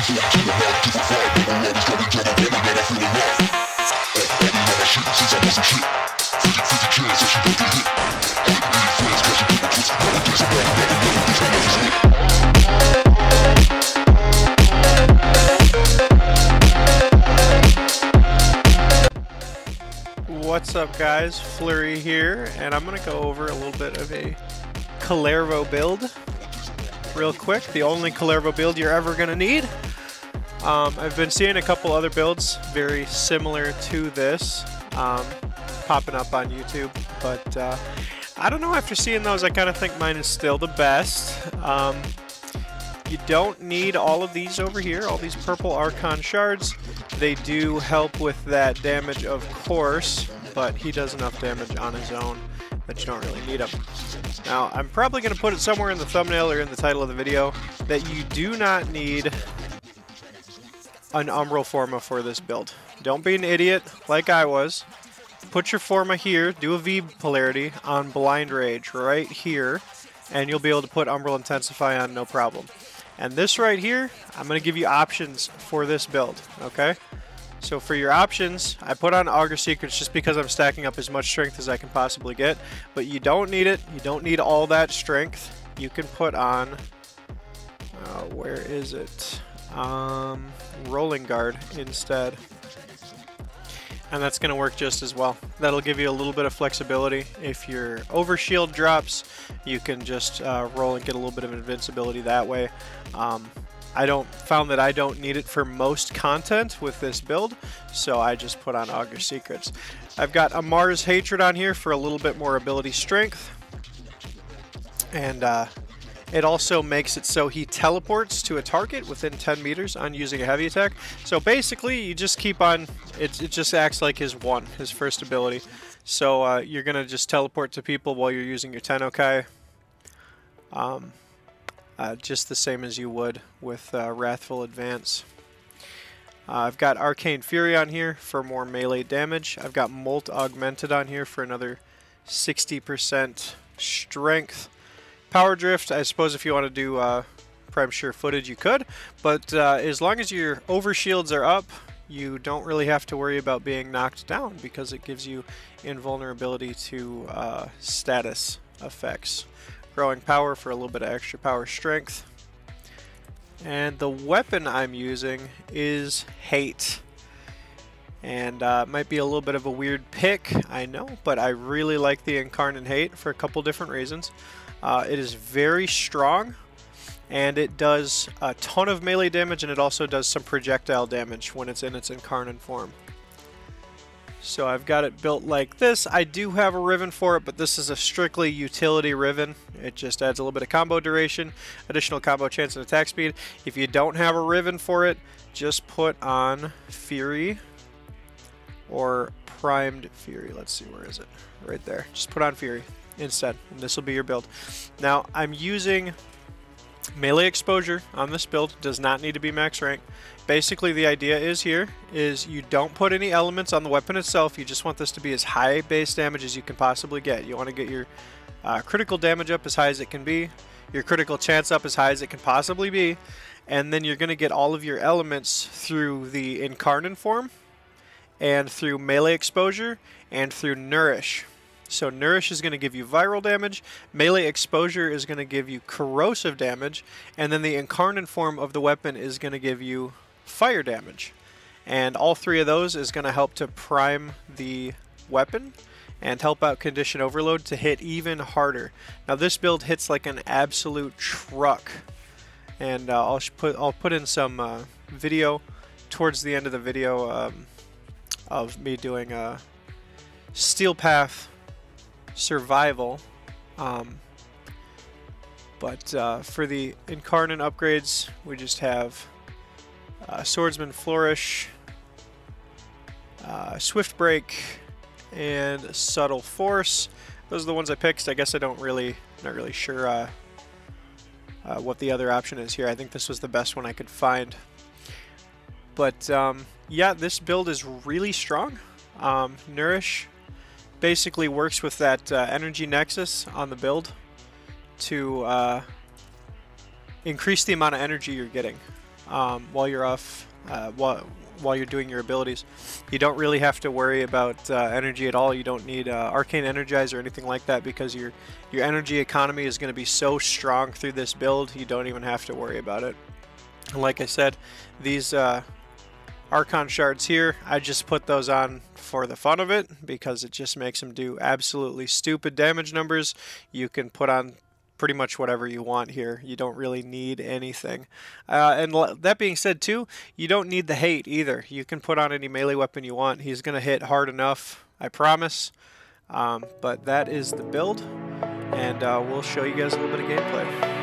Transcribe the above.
What's up guys, Flurry here, and I'm going to go over a little bit of a Kullervo build real quick. The only Kullervo build you're ever going to need. I've been seeing a couple other builds very similar to this popping up on YouTube, but I don't know, after seeing those I kind of think mine is still the best. You don't need all of these over here, all these purple Archon shards. They do help with that damage, of course, but he does enough damage on his own that you don't really need him. Now, I'm probably going to put it somewhere in the thumbnail or in the title of the video that you do not need an Umbral Forma for this build. Don't be an idiot like I was. Put your Forma here, do a V polarity on Blind Rage right here, and you'll be able to put Umbral Intensify on no problem. And this right here, I'm going to give you options for this build, okay? So for your options, I put on Augur Secrets just because I'm stacking up as much strength as I can possibly get. But you don't need it. You don't need all that strength. You can put on, where is it? Rolling Guard instead. And that's going to work just as well. That'll give you a little bit of flexibility. If your overshield drops, you can just roll and get a little bit of invincibility that way. I found that I don't need it for most content with this build, so I just put on Augur Secrets. I've got a Mars Hatred on here for a little bit more ability strength. And it also makes it so he teleports to a target within 10 meters on using a heavy attack. So basically, you just keep on, it just acts like his first ability. So you're going to just teleport to people while you're using your Tennokai. Just the same as you would with Wrathful Advance. I've got Arcane Fury on here for more melee damage. I've got Molt Augmented on here for another 60% strength. Power Drift, I suppose if you want to do Prime Sure Footage you could, but as long as your overshields are up, you don't really have to worry about being knocked down because it gives you invulnerability to status effects. Growing Power for a little bit of extra power strength. And the weapon I'm using is Hate. And it might be a little bit of a weird pick, I know, but I really like the Incarnate Hate for a couple different reasons. It is very strong, and it does a ton of melee damage, and it also does some projectile damage when it's in its Incarnate form. So I've got it built like this. I do have a Riven for it, but this is a strictly utility Riven. It just adds a little bit of combo duration, additional combo chance and attack speed. If you don't have a Riven for it, just put on Fury or Primed Fury. Let's see, where is it? Right there. Just put on Fury instead, and this will be your build. Now, I'm using melee exposure on this build. Does not need to be max rank. Basically, the idea is you don't put any elements on the weapon itself. You just want this to be as high base damage as you can possibly get. You want to get your critical damage up as high as it can be, your critical chance up as high as it can possibly be, and then you're going to get all of your elements through the Incarnate form, and through melee exposure, and through Nourish. So Nourish is going to give you viral damage, melee exposure is going to give you corrosive damage, and then the Incarnate form of the weapon is going to give you fire damage. And all three of those is going to help to prime the weapon and help out Condition Overload to hit even harder. Now this build hits like an absolute truck, and I'll put in some video towards the end of the video of me doing a Steel Path survival, but for the Incarnate upgrades we just have Swordsman Flourish, Swift Break, and Subtle Force. Those are the ones I picked. I guess not really sure what the other option is here. I think this was the best one I could find. But yeah, this build is really strong. Nourish basically works with that energy nexus on the build to increase the amount of energy you're getting. while you're off, while you're doing your abilities. You don't really have to worry about energy at all. You don't need arcane energize or anything like that, because your energy economy is going to be so strong through this build. You don't even have to worry about it. And like I said, these Archon shards here, I just put those on for the fun of it, because it just makes them do absolutely stupid damage numbers. You can put on pretty much whatever you want here. You don't really need anything. And that being said too, you don't need the hate either. You can put on any melee weapon you want. He's going to hit hard enough, I promise. But that is the build, and we'll show you guys a little bit of gameplay.